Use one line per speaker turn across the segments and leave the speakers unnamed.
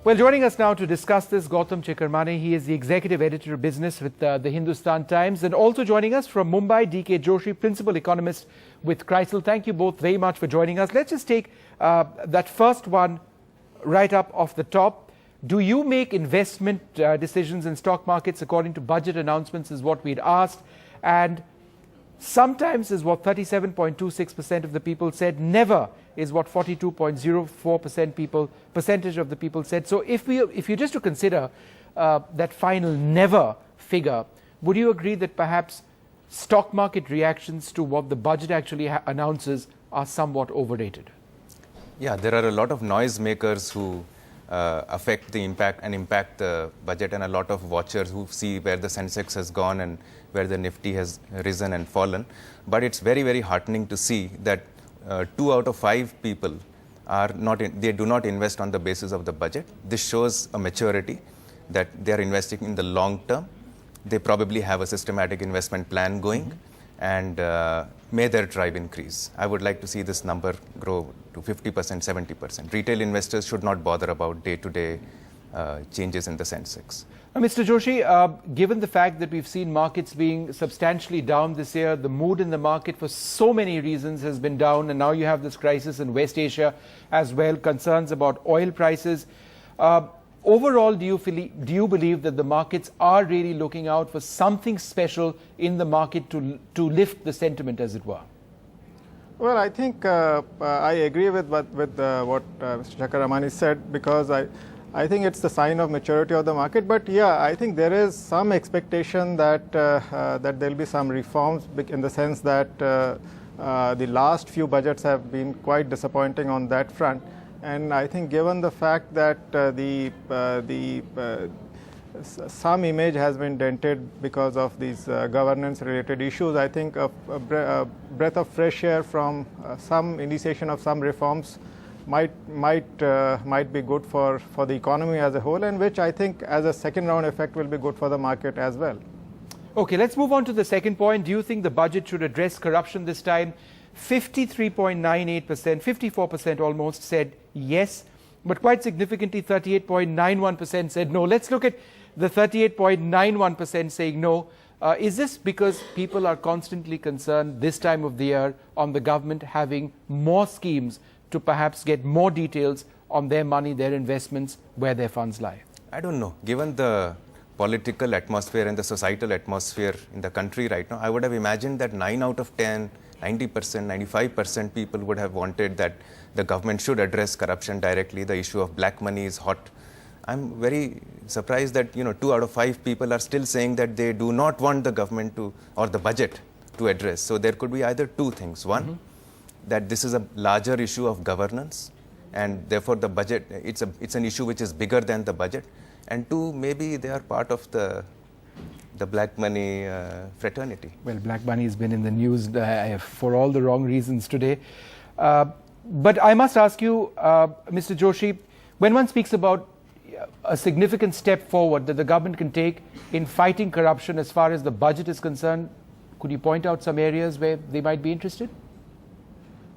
Well, joining us now to discuss this, Gautam Chikarmane. He is the executive editor of business with the Hindustan Times. And also joining us from Mumbai, Joshi, principal economist with CRISIL. Thank you both very much for joining us. Let's just take that first one right up off the top. Do you make investment decisions in stock markets according to budget announcements is what we'd asked. And sometimes is what 37.26% of the people said. Never is what 42.04% percentage of the people said. So if you just to consider that final never figure, would you agree that perhaps stock market reactions to what the budget actually announces are somewhat overrated?
Yeah, there are a lot of noisemakers who affect the impact the budget, and a lot of watchers who see where the Sensex has gone and where the Nifty has risen and fallen. But it's very, very heartening to see that 2 out of 5 people they do not invest on the basis of the budget. This shows a maturity that they are investing in the long term. They probably have a systematic investment plan going, and may their tribe increase. I would like to see this number grow to 50%, 70%. Retail investors should not bother about day-to-day changes in the Sensex.
Mr. Joshi, given the fact that we've seen markets being substantially down this year, the mood in the market for so many reasons has been down, and now you have this crisis in West Asia as well, concerns about oil prices. Overall, do you believe that the markets are really looking out for something special in the market to lift the sentiment, as it were?
Well, I think I agree with what Mr. Chikarmane said, because I think it's the sign of maturity of the market. But yeah, I think there is some expectation that that there'll be some reforms, in the sense that the last few budgets have been quite disappointing on that front. And I think, given the fact that some image has been dented because of these governance-related issues, I think a breath of fresh air from some initiation of some reforms might be good for the economy as a whole, and which I think, as a second-round effect, will be good for the market as well.
Okay, let's move on to the second point. Do you think the budget should address corruption this time? 53.98%, 54% almost said yes, but quite significantly 38.91% said no. Let's look at the 38.91% saying no. Is this because people are constantly concerned this time of the year on the government having more schemes to perhaps get more details on their money, their investments, where their funds lie?
I don't know. Given the political atmosphere and the societal atmosphere in the country right now, I would have imagined that 9 out of 10, 90%, 95% people would have wanted that the government should address corruption directly. The issue of black money is hot. I'm very surprised that 2 out of 5 people are still saying that they do not want the government to, or the budget to address. So there could be either two things. One, that this is a larger issue of governance, and therefore the budget, it's an issue which is bigger than the budget. And two, maybe they are part of the black money fraternity.
Well, black money has been in the news for all the wrong reasons today. But I must ask you, Mr. Joshi, when one speaks about a significant step forward that the government can take in fighting corruption as far as the budget is concerned, could you point out some areas where they might be interested?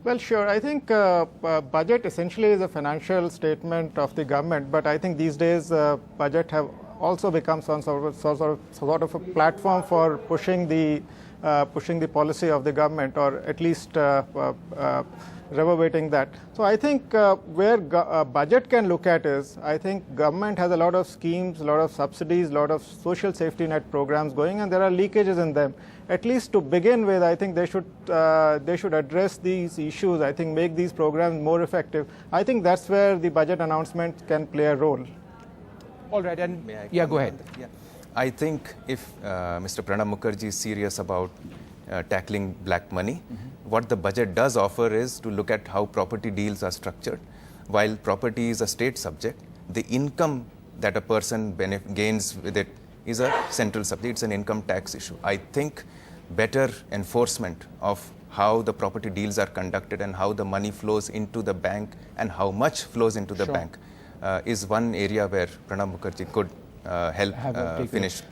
Well, sure. I think budget essentially is a financial statement of the government, but I think these days budget have also become some sort of a platform for pushing the policy of the government, or at least reverberating that. So I think where budget can look at is, I think government has a lot of schemes, a lot of subsidies, a lot of social safety net programs going, and there are leakages in them. At least to begin with, I think they should address these issues. I think make these programs more effective. I think that's where the budget announcement can play a role.
All right, and yeah, go ahead.
Yeah. I think if Mr. Pranab Mukherjee is serious about tackling black money, what the budget does offer is to look at how property deals are structured. While property is a state subject, the income that a person gains with it is a central subject. It's an income tax issue. I think better enforcement of how the property deals are conducted and how the money flows into the bank and how much flows into the bank is one area where Pranab Mukherjee could help finish